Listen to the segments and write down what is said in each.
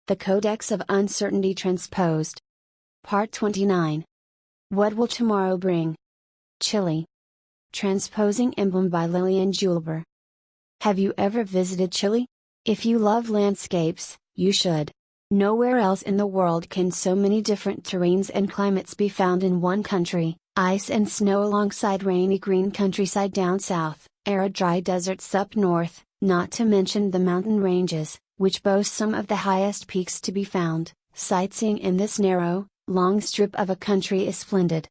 The Codex of Uncertainty Transposed. Part 29. What Will Tomorrow Bring? Chile. Transposing Emblem by Lillian Julber. Have you ever visited Chile? If you love landscapes, you should. Nowhere else in the world can so many different terrains and climates be found in one country: ice and snow alongside rainy green countryside down south, arid dry deserts up north, not to mention the mountain ranges, which boast some of the highest peaks to be found. Sightseeing in this narrow, long strip of a country is splendid.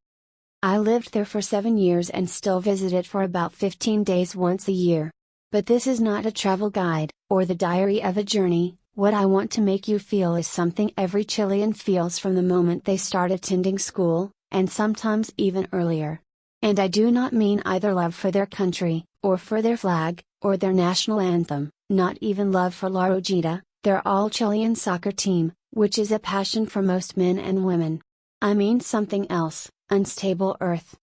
I lived there for 7 years and still visit it for about 15 days once a year. But this is not a travel guide, or the diary of a journey. What I want to make you feel is something every Chilean feels from the moment they start attending school, and sometimes even earlier. And I do not mean either love for their country, or for their flag, or their national anthem, not even love for La Rojita, their all-Chilean soccer team, which is a passion for most men and women. I mean something else: unstable earth.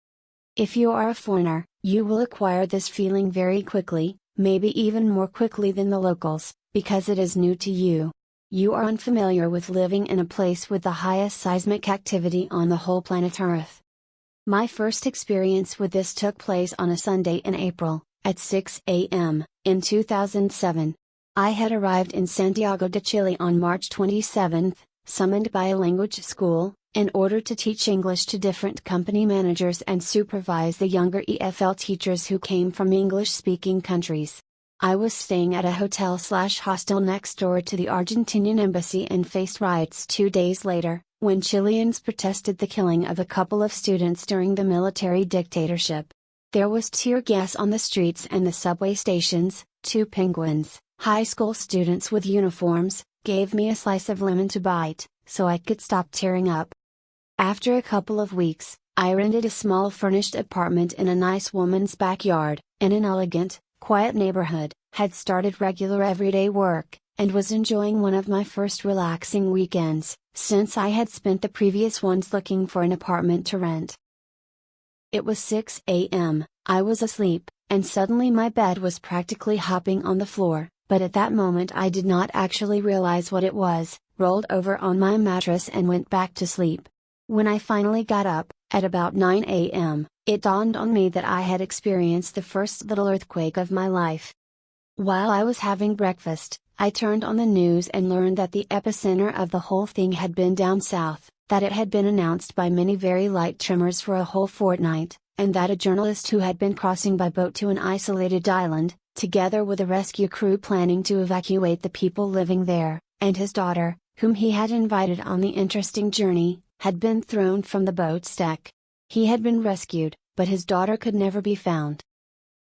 If you are a foreigner, you will acquire this feeling very quickly, maybe even more quickly than the locals, because it is new to you. You are unfamiliar with living in a place with the highest seismic activity on the whole planet Earth. My first experience with this took place on a Sunday in April, at 6 a.m., in 2007. I had arrived in Santiago de Chile on March 27, summoned by a language school, in order to teach English to different company managers and supervise the younger EFL teachers who came from English-speaking countries. I was staying at a hotel/hostel next door to the Argentinian embassy and faced riots 2 days later, when Chileans protested the killing of a couple of students during the military dictatorship. There was tear gas on the streets and the subway stations. 2 penguins, high school students with uniforms, gave me a slice of lemon to bite, so I could stop tearing up. After a couple of weeks, I rented a small furnished apartment in a nice woman's backyard, in an elegant, quiet neighborhood, had started regular everyday work, and was enjoying one of my first relaxing weekends, since I had spent the previous ones looking for an apartment to rent. It was 6 a.m., I was asleep, and suddenly my bed was practically hopping on the floor, but at that moment I did not actually realize what it was, rolled over on my mattress and went back to sleep. When I finally got up, at about 9 a.m., it dawned on me that I had experienced the first little earthquake of my life. While I was having breakfast, I turned on the news and learned that the epicenter of the whole thing had been down south, that it had been announced by many very light tremors for a whole fortnight, and that a journalist who had been crossing by boat to an isolated island, together with a rescue crew planning to evacuate the people living there, and his daughter, whom he had invited on the interesting journey, had been thrown from the boat's deck. He had been rescued, but his daughter could never be found.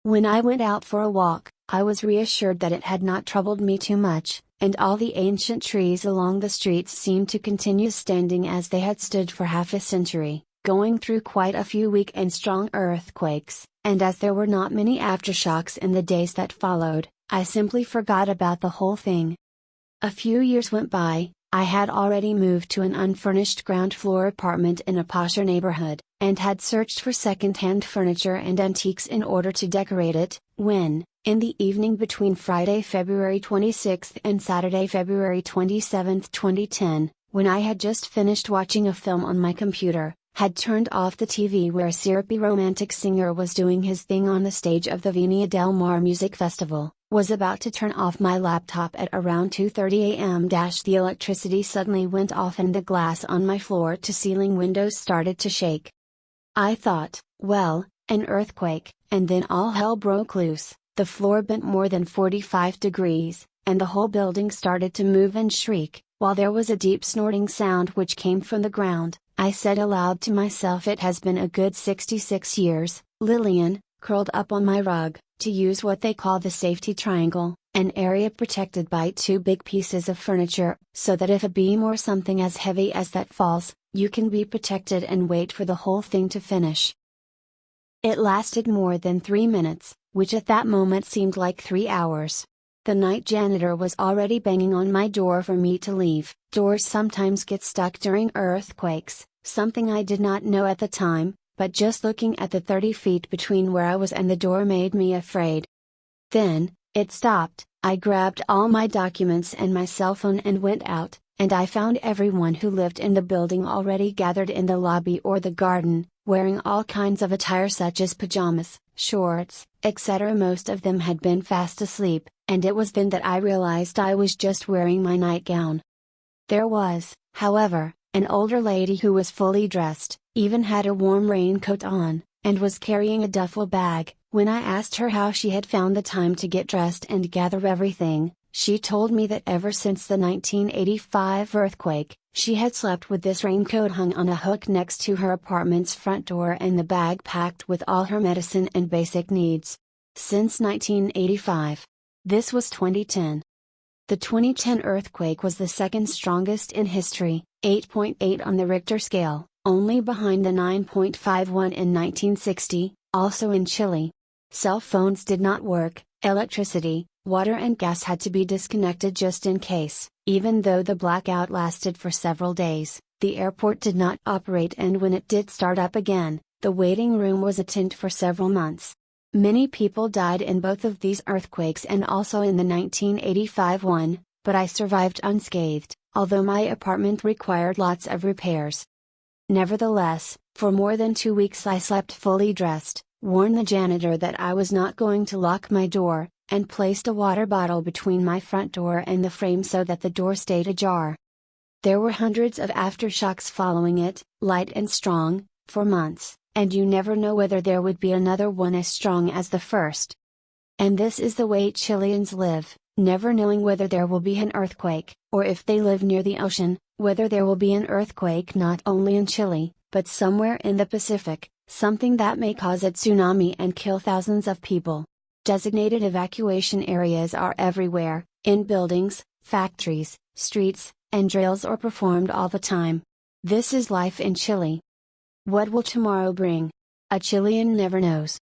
When I went out for a walk, I was reassured that it had not troubled me too much, and all the ancient trees along the streets seemed to continue standing as they had stood for half a century, going through quite a few weak and strong earthquakes, and as there were not many aftershocks in the days that followed, I simply forgot about the whole thing. A few years went by. I had already moved to an unfurnished ground floor apartment in a posher neighborhood, and had searched for second-hand furniture and antiques in order to decorate it, when, in the evening between Friday, February 26 and Saturday, February 27, 2010, when I had just finished watching a film on my computer, had turned off the TV where a syrupy romantic singer was doing his thing on the stage of the Viña del Mar Music Festival, was about to turn off my laptop at around 2:30 a.m. The electricity suddenly went off and the glass on my floor-to-ceiling windows started to shake. I thought, well, an earthquake, and then all hell broke loose. The floor bent more than 45 degrees, and the whole building started to move and shriek, while there was a deep snorting sound which came from the ground. I said aloud to myself, it has been a good 66 years, Lillian, curled up on my rug, to use what they call the safety triangle, an area protected by 2 big pieces of furniture, so that if a beam or something as heavy as that falls, you can be protected and wait for the whole thing to finish. It lasted more than 3 minutes, which at that moment seemed like 3 hours. The night janitor was already banging on my door for me to leave. Doors sometimes get stuck during earthquakes, something I did not know at the time, but just looking at the 30 feet between where I was and the door made me afraid. Then, it stopped. I grabbed all my documents and my cell phone and went out, and I found everyone who lived in the building already gathered in the lobby or the garden, wearing all kinds of attire such as pajamas, shorts, etc. Most of them had been fast asleep, and it was then that I realized I was just wearing my nightgown. There was, however, an older lady who was fully dressed, even had a warm raincoat on, and was carrying a duffel bag. When I asked her how she had found the time to get dressed and gather everything, she told me that ever since the 1985 earthquake, she had slept with this raincoat hung on a hook next to her apartment's front door and the bag packed with all her medicine and basic needs. Since 1985. This was 2010. The 2010 earthquake was the second strongest in history, 8.8 on the Richter scale, only behind the 9.51 in 1960, also in Chile. Cell phones did not work, electricity, water and gas had to be disconnected just in case. Even though the blackout lasted for several days, the airport did not operate, and when it did start up again, the waiting room was a tent for several months. Many people died in both of these earthquakes and also in the 1985 one, but I survived unscathed, although my apartment required lots of repairs. Nevertheless, for more than 2 weeks I slept fully dressed, warned the janitor that I was not going to lock my door, and placed a water bottle between my front door and the frame so that the door stayed ajar. There were hundreds of aftershocks following it, light and strong, for months, and you never know whether there would be another one as strong as the first. And this is the way Chileans live, never knowing whether there will be an earthquake, or if they live near the ocean, whether there will be an earthquake not only in Chile, but somewhere in the Pacific, something that may cause a tsunami and kill thousands of people. Designated evacuation areas are everywhere, in buildings, factories, streets, and drills are performed all the time. This is life in Chile. What will tomorrow bring? A Chilean never knows.